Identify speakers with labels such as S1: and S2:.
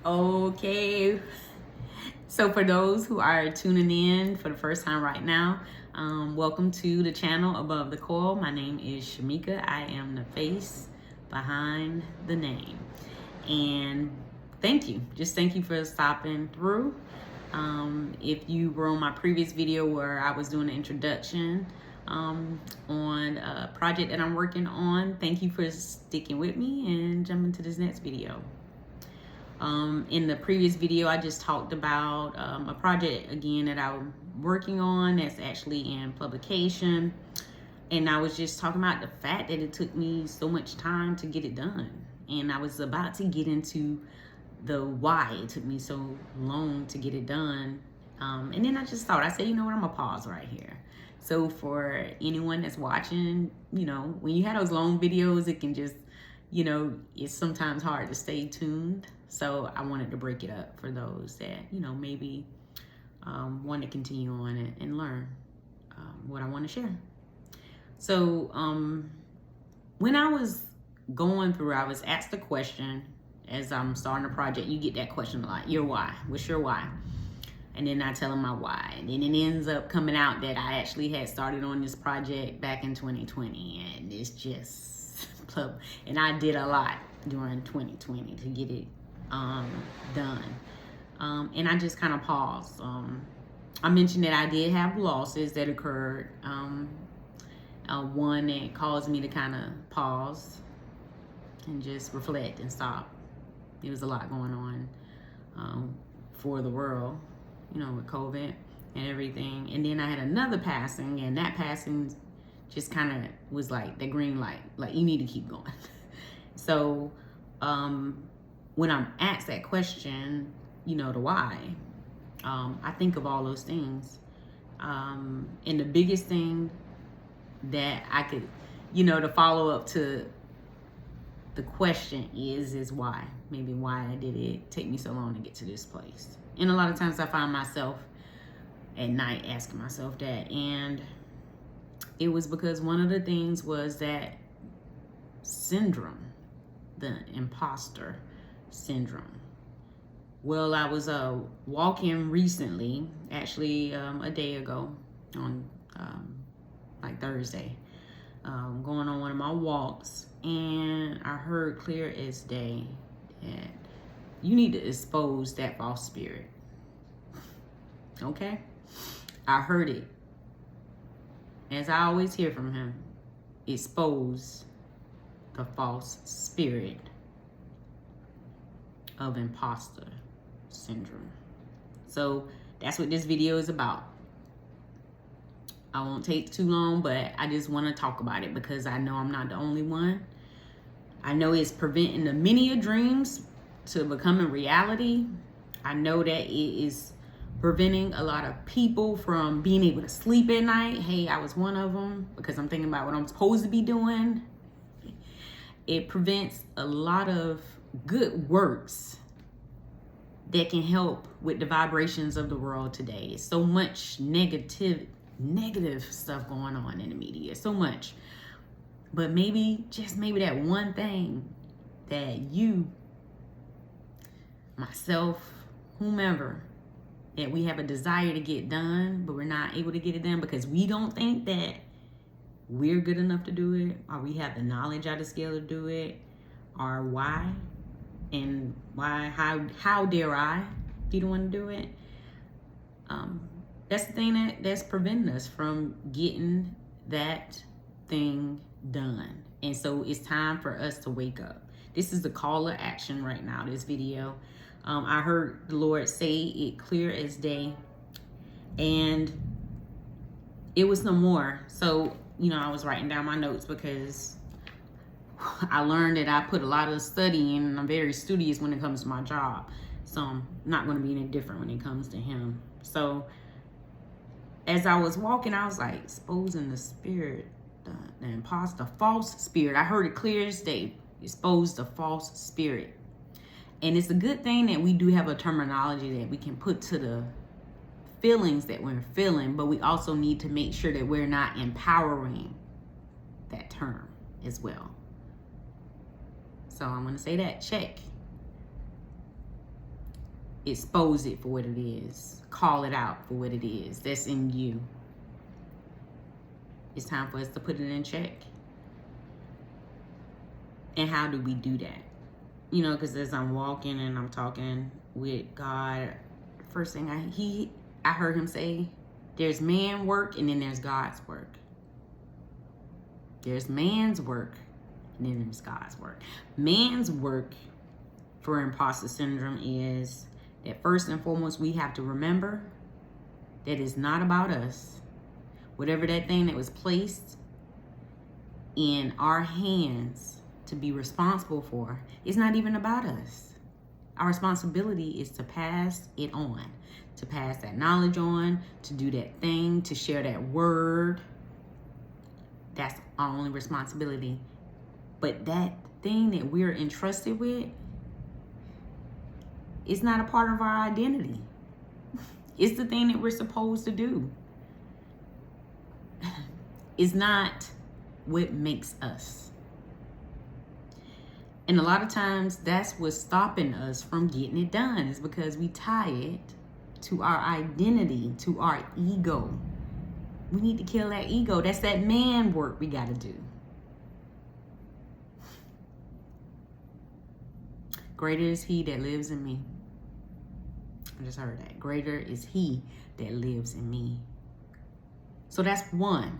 S1: Okay, so for those who are tuning in for the first time right now, welcome to the channel Above the Coil. My name is Shamika. I am the face behind the name. And thank you. Just thank you for stopping through. If you were on my previous video where I was doing an introduction on a project that I'm working on, thank you for sticking with me and jumping to this next video. In the previous video, I just talked about a project again that I'm working on that's actually in publication. And I was just talking about the fact that it took me so much time to get it done. And I was about to get into the why it took me so long to get it done. And then I just thought, I said, you know what, I'm gonna pause right here. So for anyone that's watching, you know, when you have those long videos, it can just, you know, it's sometimes hard to stay tuned. So I wanted to break it up for those that, you know, maybe want to continue on and learn what I want to share. So when I was going through, I was asked the question as I'm starting a project. You get that question a lot. Your why? What's your why? And then I tell them my why. And then it ends up coming out that I actually had started on this project back in 2020. And it's just, and I did a lot during 2020 to get it done. And I just kind of paused. I mentioned that I did have losses that occurred. One that caused me to kind of pause and just reflect and stop. There was a lot going on for the world, you know, with COVID and everything. And then I had another passing, and that passing just kind of was like the green light, like you need to keep going. So when I'm asked that question, you know, the why, I think of all those things. And the biggest thing that I could, you know, to follow up to the question is why. Maybe why did it take me so long to get to this place? And a lot of times I find myself at night asking myself that. And it was because one of the things was that syndrome, the imposter syndrome. Well, I was walking recently, actually a day ago on like Thursday, going on one of my walks, and I heard clear as day that you need to expose that false spirit. Okay? I heard it. As I always hear from him, expose the false spirit of imposter syndrome. So that's what this video is about. I won't take too long, but I just want to talk about it because I know I'm not the only one. I know it's preventing the many dreams to becoming reality. I know that it is preventing a lot of people from being able to sleep at night. Hey, I was one of them because I'm thinking about what I'm supposed to be doing. It prevents a lot of good works that can help with the vibrations of the world today. It's so much negative stuff going on in the media, so much. But maybe, just maybe that one thing that you, myself, whomever, that we have a desire to get done, but we're not able to get it done because we don't think that we're good enough to do it, or we have the knowledge or the skill to do it, or why, and why, how dare I be the one to do it? That's the thing that's preventing us from getting that thing done. And so it's time for us to wake up. This is the call to action right now, this video. I heard the Lord say it clear as day, and it was no more. So, you know, I was writing down my notes because I learned that I put a lot of study in, and I'm very studious when it comes to my job. So I'm not going to be any different when it comes to him. So as I was walking, I was like, exposing the spirit, the imposter, false spirit. I heard it clear as day. Expose the false spirit. And it's a good thing that we do have a terminology that we can put to the feelings that we're feeling, but we also need to make sure that we're not empowering that term as well. So I'm going to say that, check. Expose it for what it is. Call it out for what it is that's in you. It's time for us to put it in check. And how do we do that? You know, because as I'm walking and I'm talking with God, first thing I heard him say, there's man work and then there's God's work. There's man's work and then there's God's work. Man's work for imposter syndrome is that first and foremost, we have to remember that it's not about us. Whatever that thing that was placed in our hands to be responsible for, it's not even about us. Our responsibility is to pass it on, to pass that knowledge on, to do that thing, to share that word. That's our only responsibility. But that thing that we're entrusted with is not a part of our identity. It's the thing that we're supposed to do. It's not what makes us. And a lot of times that's what's stopping us from getting it done, is because we tie it to our identity, to our ego. We need to kill that ego. That's that man work we got to do. Greater is he that lives in me. I just heard that. Greater is he that lives in me. So that's one.